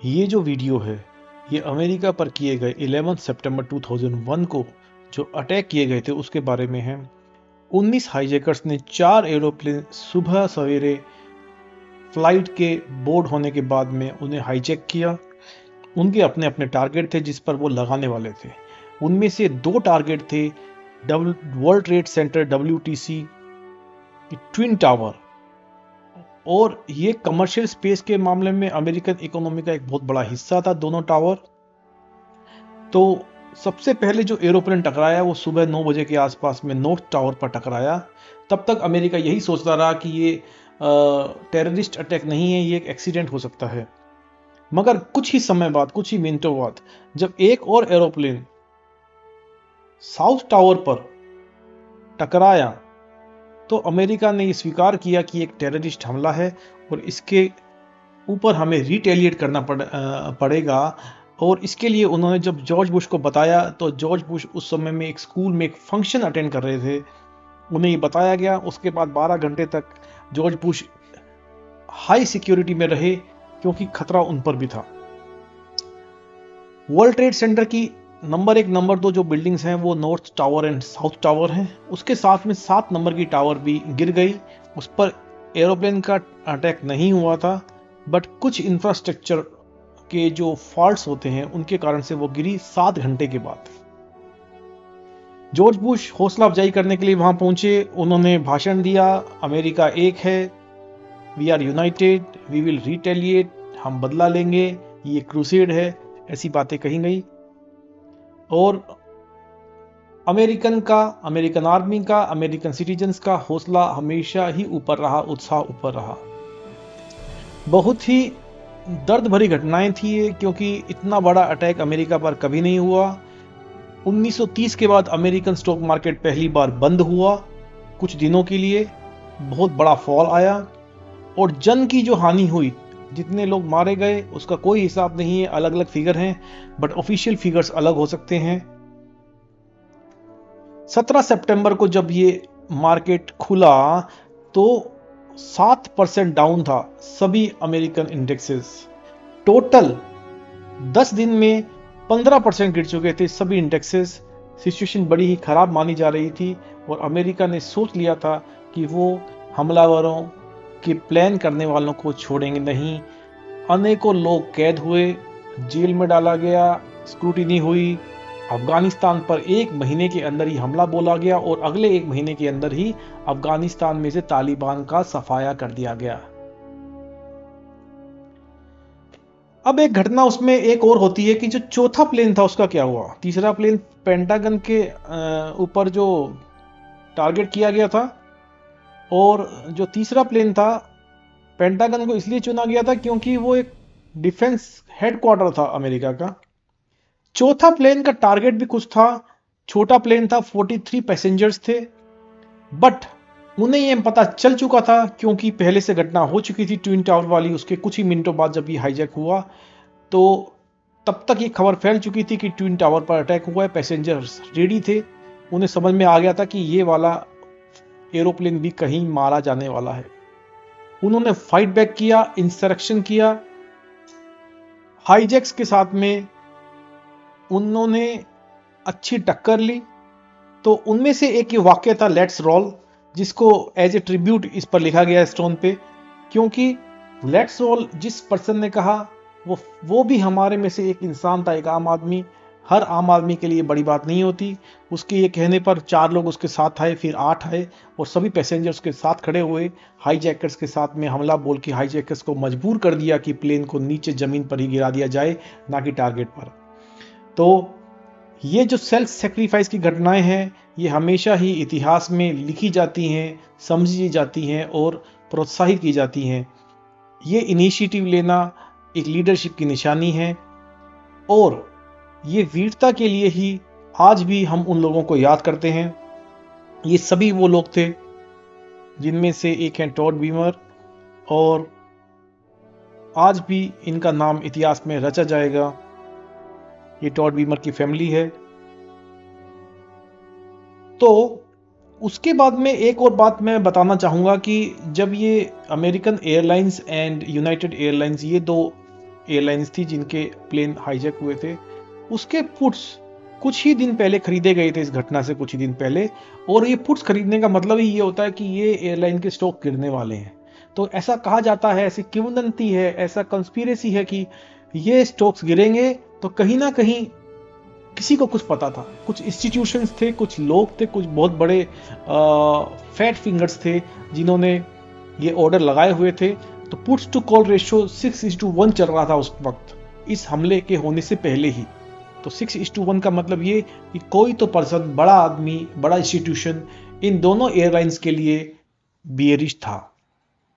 ये जो वीडियो है ये अमेरिका पर किए गए 11 सितंबर 2001 को जो अटैक किए गए थे उसके बारे में है। 19 हाईजैकर्स ने 4 एरोप्लेन सुबह सवेरे फ्लाइट के बोर्ड होने के बाद में उन्हें हाईजैक किया। उनके अपने अपने टारगेट थे जिस पर वो लगाने वाले थे। उनमें से 2 टारगेट थे world trade centre WTC twin tower, और ये कमर्शियल स्पेस के मामले में अमेरिकन इकोनॉमी का एक बहुत बड़ा हिस्सा था दोनों टावर। तो सबसे पहले जो एरोप्लेन टकराया वो सुबह 9 बजे के आसपास में नॉर्थ टावर पर टकराया। तब तक अमेरिका यही सोचता रहा कि ये टेररिस्ट अटैक नहीं है, ये एक एक्सीडेंट हो सकता है। मगर कुछ ही समय बाद, कुछ ही मिनटों बाद, जब एक और एरोप्लेन साउथ टावर पर टकराया तो अमेरिका ने ये स्वीकार किया कि एक टेररिस्ट हमला है और इसके ऊपर हमें रिटेलिएट करना पड़ेगा। और इसके लिए उन्होंने जब जॉर्ज बुश को बताया तो जॉर्ज बुश उस समय में एक स्कूल में एक फंक्शन अटेंड कर रहे थे, उन्हें ये बताया गया। उसके बाद 12 घंटे तक जॉर्ज बुश हाई सिक्योरिटी में रहे क्योंकि खतरा उन पर भी था। वर्ल्ड ट्रेड सेंटर की नंबर 1 नंबर 2 जो बिल्डिंग्स हैं वो north tower and south tower हैं। उसके साथ में 7 नंबर की टावर भी गिर गई। उस पर एरोप्लेन का अटैक नहीं हुआ था, बट कुछ इंफ्रास्ट्रक्चर के जो फॉल्ट्स होते हैं उनके कारण से वो गिरी 7 घंटे के बाद। जॉर्ज बुश हौसला अफजाई करने के लिए वहां पहुंचे। उन्होंने भाषण दिया, अमेरिका एक है, we are united, we will retaliate, हम बदला लेंगे, ये क्रूसेड है, ऐसी बातें कही गई। और अमेरिकन आर्मी का, अमेरिकन सिटीजन्स का हौसला हमेशा ही ऊपर रहा, उत्साह ऊपर रहा। बहुत ही दर्द भरी घटनाएं थी ये, क्योंकि इतना बड़ा अटैक अमेरिका पर कभी नहीं हुआ। 1930 के बाद अमेरिकन स्टॉक मार्केट पहली बार बंद हुआ कुछ दिनों के लिए, बहुत बड़ा फॉल आया। और जन की जो हानि हुई, जितने लोग मारे गए, उसका कोई हिसाब नहीं है, अलग अलग फिगर हैं, बट ऑफिशियल फिगर्स अलग हो सकते हैं। 17 सितंबर को जब ये मार्केट खुला तो 7% डाउन था सभी अमेरिकन इंडेक्सेस। टोटल 10 दिन में 15% गिर चुके थे सभी इंडेक्सेस। सिचुएशन बड़ी ही खराब मानी जा रही थी और अमेरिका ने सोच लिया था कि वो हमलावरों के प्लान करने वालों को छोड़ेंगे नहीं। अनेकों लोग कैद हुए, जेल में डाला गया, स्क्रूटिनी हुई। अफगानिस्तान पर 1 महीने के अंदर ही हमला बोला गया और अगले 1 महीने के अंदर ही अफगानिस्तान में से तालिबान का सफाया कर दिया गया। अब एक घटना उसमें एक और होती है कि जो चौथा प्लेन था उसका क्या हुआ। तीसरा प्लेन पेंटागन के ऊपर जो टारगेट किया गया था, और जो तीसरा प्लेन था पेंटागन को इसलिए चुना गया था क्योंकि वो एक डिफेंस हेडक्वार्टर था अमेरिका का। चौथा प्लेन का टारगेट भी कुछ था, छोटा प्लेन था, 43 पैसेंजर्स थे, बट उन्हें यह पता चल चुका था क्योंकि पहले से घटना हो चुकी थी ट्विन टावर वाली। उसके कुछ ही मिनटों बाद जब ये हाईजैक हुआ तो तब तक ये खबर फैल चुकी थी कि ट्विन टावर पर अटैक हुआ है। पैसेंजर्स रेडी थे, उन्हें समझ में आ गया था कि ये वाला एरोप्लेन भी कहीं मारा जाने वाला है। उन्होंने फाइट बैक किया, इंसरेक्शन किया। हाईजैक्स के साथ में उन्होंने अच्छी टक्कर ली। तो उनमें से एक ये वाक्य था लेट्स रोल, जिसको एज ए ट्रिब्यूट इस पर लिखा गया है स्टोन पे, क्योंकि लेट्स रोल जिस पर्सन ने कहा वो भी हमारे में से एक इंसान था, एक आम आदमी। हर आम आदमी के लिए बड़ी बात नहीं होती। उसके ये कहने पर 4 लोग उसके साथ आए, फिर 8 आए और सभी पैसेंजर्स के साथ खड़े हुए। हाईजैकर्स के साथ में हमला बोल के हाईजैकर्स को मजबूर कर दिया कि प्लेन को नीचे जमीन पर ही गिरा दिया जाए, ना कि टारगेट पर। तो ये जो सेल्फ सेक्रीफाइस की घटनाएं हैं ये हमेशा ही इतिहास में लिखी जाती हैं, समझी जाती हैं और प्रोत्साहित की जाती हैं। ये इनिशिएटिव लेना एक लीडरशिप की निशानी है, और ये वीरता के लिए ही आज भी हम उन लोगों को याद करते हैं। ये सभी वो लोग थे जिनमें से एक हैं टॉड बीमर, और आज भी इनका नाम इतिहास में रचा जाएगा। ये टॉड बीमर की फैमिली है। तो उसके बाद में एक और बात मैं बताना चाहूँगा कि जब ये American airlines and United airlines, ये 2 एयरलाइंस थी जिनके प्लेन हाईजैक हुए थे, उसके पुट्स कुछ ही दिन पहले खरीदे गए थे इस घटना से कुछ ही दिन पहले। और ये पुट्स खरीदने का मतलब ही ये होता है कि ये एयरलाइन के स्टॉक गिरने वाले हैं। तो ऐसा कहा जाता है, ऐसी किंवदंती है, ऐसा कंस्पिरेसी है कि ये स्टॉक्स गिरेंगे। तो कहीं ना कहीं किसी को कुछ पता था, कुछ इंस्टीट्यूशंस थे, कुछ लोग थे, कुछ बहुत बड़े फैट फिंगर्स थे जिन्होंने ये ऑर्डर लगाए हुए थे। तो पुट्स टू कॉल रेशियो 6:1 चल रहा था उस वक्त, इस हमले के होने से पहले ही। तो 6:1 का मतलब ये कि कोई तो पर्सन, बड़ा आदमी, बड़ा इंस्टीट्यूशन इन दोनों एयरलाइंस के लिए बियरिश था।